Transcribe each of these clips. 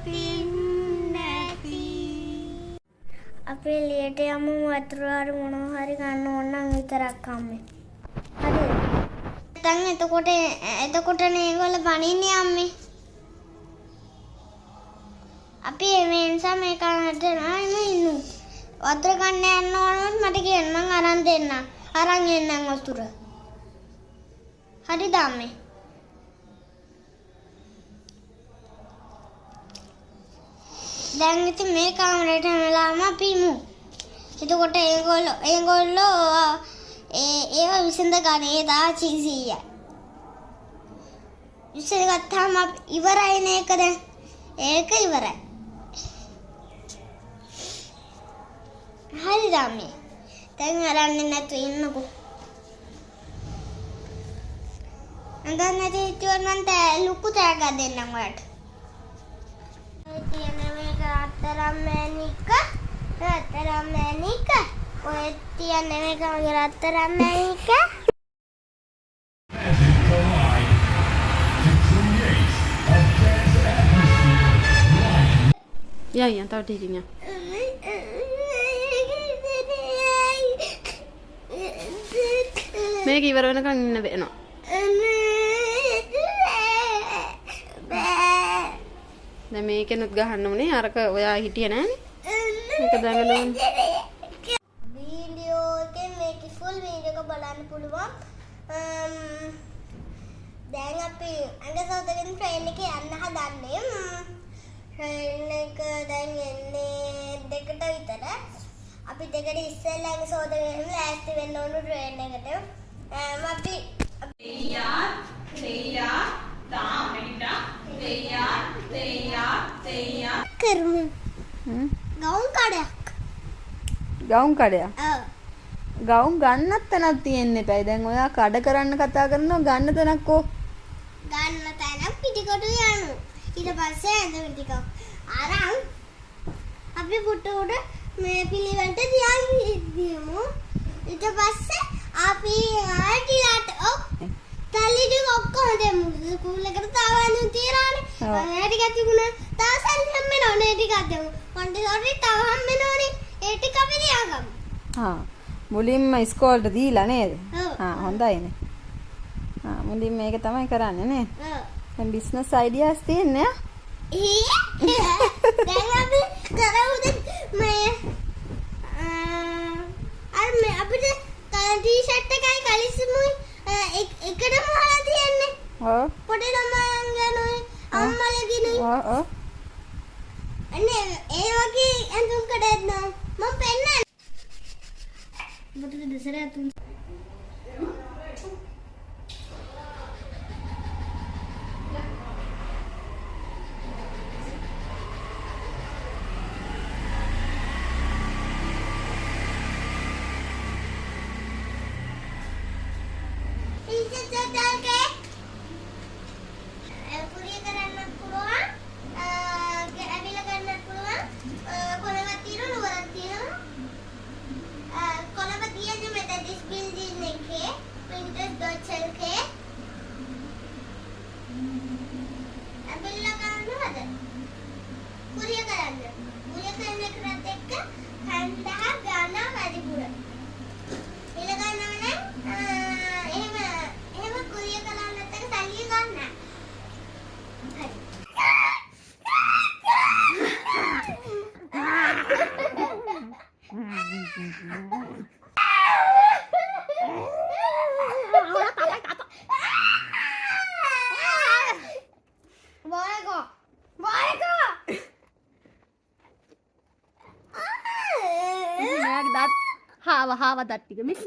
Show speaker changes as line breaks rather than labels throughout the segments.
පින්නැති. අපේ එළියට යමු වතුර හරි මොනවා හරි ගන්න ඕන නම් විතරක් අම්මේ. හරිද? දැන් එතකොටනේ ඒගොල්ලෝ බනින්නේ අම්මේ. අපි මේ නිසා මේ කනට නෑ ඉන්නු. වතුර ගන්න යන්න ඕනොත් මට කියන්න මං අරන් දෙන්න. අරන් එන්නම් වතුර. හරිද අම්මේ? දැන් ඉතින් මේ කාමරේට යනලාම අපි ඉමු. එතකොට ඒගොල්ලෝ ඒව විසඳ ගන්නේ තාචි සීයයි. විසඳ ගත්තාම ඉවරයි නේද දැන්? ඒක ඉවරයි. හරිද අම්මේ? දැන් අරන්නේ නැතු ඉන්නකෝ. අඳන් නැති හිටියොත් මන්ට ලුකු තෑග්ගක් දෙන්නම් ඔයාලට. තියෙන මේක රත්තරන් මැණික. ඔය තියෙන මේක මගේ රත්තරන් මැණික.
Ya, tahu dirinya. මේක ඉවර වෙනකන් ඉන්න වෙනවා. දැන් මේකෙනුත් ගහන්න උනේ අරක ඔයා හිටියේ නෑනේ. මේක දඟලන.
වීඩියෝ එකේ මේක ෆුල් වීඩියෝ එක බලන්න පුළුවන්. දැන් අපි අංගසෝදගෙන් ට්‍රේන් එකේ යන්න හදන්නේ. ට්‍රේන් එක දැන් එන්නේ 2ට විතර. අපි 2ට ඉස්සෙල්ලා අංගසෝදගෙන් ලෑස්ති වෙන්න ඕන ට්‍රේන් එකට. අපි කරමු.
ගවුම් කඩයක්.
ඔව්.
ගවුම් ගන්නත් තැනක් තියෙන්න එපයි. දැන් ඔයා කඩ කරන්න කතා කරනවා ගන්න තැනක් කො?
ගන්න තැනක් පිටිකොට යනු. ඊට පස්සේ ඇඳ ටිකක් අරන් අපි පුටුවට මේ පිළිවෙලට තියාගෙන ඉදිමු. ඊට පස්සේ අපි ආටිලාට තල්ලි ටික ඔක්කොම දෙමු. ස්කූල් එකට තාවන්න තියරානේ. ඒ ටික තිබුණා. තාසල් හැම්මෙනෝනේ ටිකක් දෙමු. මොන්ටිසෝරි තව හැම්මෙනෝනේ. ඒ ටික අපි තියාගමු.
මුලින්ම ඉස්කෝලේට දීලා නේද?
ඔව්.
හොඳයිනේ. මුලින්ම මේක තමයි කරන්නේ නේද?
ඔව්.
දැන් බිස්නස් අයිඩියාස් තියෙන්නේ
දැන් අපි කරමුද මේ අපිට ටී-ෂර්ට් එකයි කලිසමුයි එකටම හොලා තියන්නේ.
ඔව්.
පොඩි ළමයන්ගනුයි අම්මලගෙනුයි.
ඔව්.
අනේ ඒ වගේ ඇඳුම් කඩයක් නම් මම පෙන්නන්න. ඔබට දෙසරයක් තුන්
හාව දත් ටික මිස්.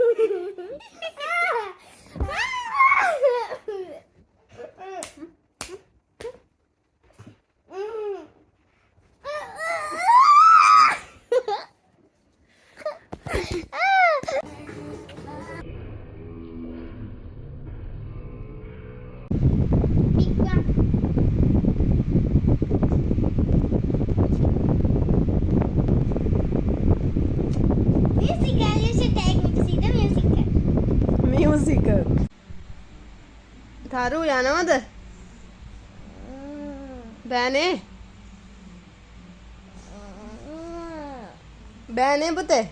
තරු යනවද? බෑනේ.
බෑනේ පුතේ.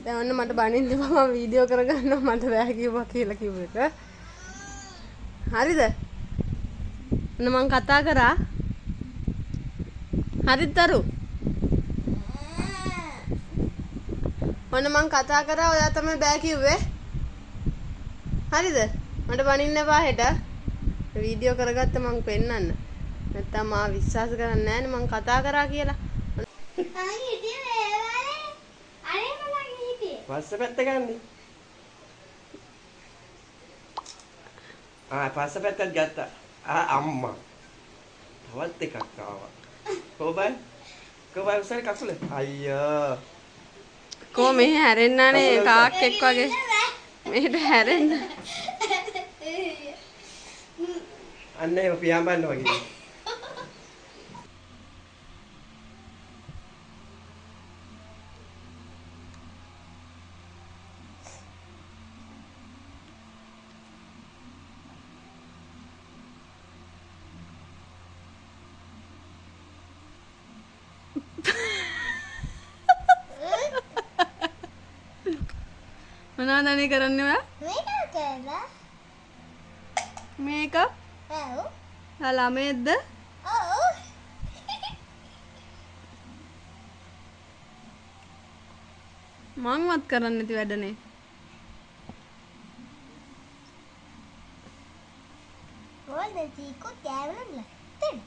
දැන් ඔන්න මට බනින්න මම වීඩියෝ කරගන්නවා මට බෑ කිව්වා කියලා කිව්ව එක. හරිද? ඔන්න මං කතා කරා. හරිද තරු? ඔන්න මං කතා කරා ඔයා තමයි බෑ කිව්වේ. හරිද? මට බනින්න එපා හෙට. වීඩියෝ කරගත්ත මං පෙන්නන්න. නැත්තම් මා විශ්වාස කරන්නේ නැහැනේ මං කතා කරා කියලා.
මම හිටියේ වේවාලේ. අනේ මම හිටියේ.
පස්ස පැත්ත ගන්නේ. පස්ස පැත්තත් ගත්තා. අම්මා. තවත් එකක් ආවා. කොබයි? කොබයි උසයි කකුල. අයියෝ.
කො මෙහෙ හැරෙන්නානේ කාක්කෙක් වගේ. මෙහෙට හැරෙන්න.
අන්න ඒව පියාඹන්න වගේ.
මොනවද අනේ කරන්නේ ඔයා?
මේක කරලා.
මේක
ඔව්.
ළමයේද?
ඔව්.
මංවත් කරන්නේ නැති වැඩනේ.
මොකද චීකෝ කෑවලුලා. තෙන්.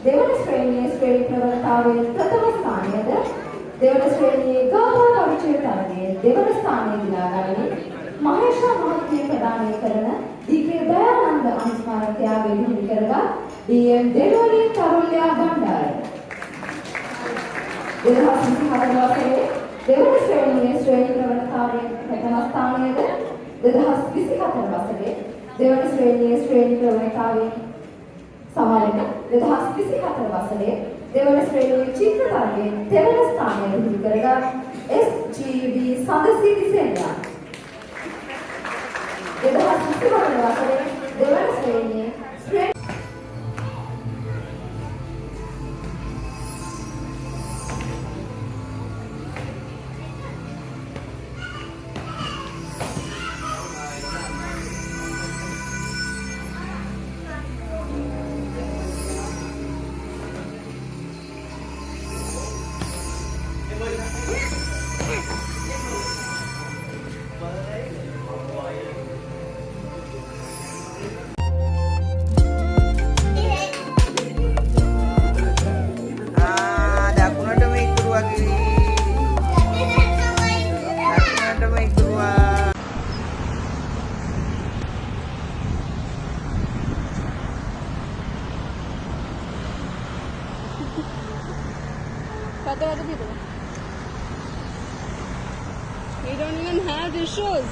දෙවන ශ්‍රේණියේ ශ්‍රේණි ප්‍රවණතාවයේ ප්‍රථම ස්ථානයද දෙවන ශ්‍රේණියේ ගාථා පරිචය තරගයේ දෙවන ස්ථානය දිනා ගනිමින් මහේෂා මහත්මිය ප්‍රදානය කරන දී.කේ. දයානන්ද අනුස්මාරක ත්‍යාගය හිමි කරගත් ඩී.එම්. දෙවොලේ තරුල්‍යා බණ්ඩාර 2024 වසරේ දෙවන ශ්‍රේණියේ ශ්‍රේණි ප්‍රවණතාවයේ ප්‍රථම ස්ථානයද 2024 වසරේ දෙවන ශ්‍රේණියේ ශ්‍රේණි ප්‍රවණතාවයේ සමාලෙක 2024 වසරේ දෙවන ශ්‍රේණියේ චිත්‍ර තරගයේ දෙවන ස්ථානය හිමි කරගත් එස්.ජී.වී. සඳසිරි සෙන්යා 2024 වසරේ දෙවන ශ්‍රේණියේ
දකුණටම ඉතුරුවා කිරි. දකුණටම ඉතුරුවා.
What people? You don't even have these shoes.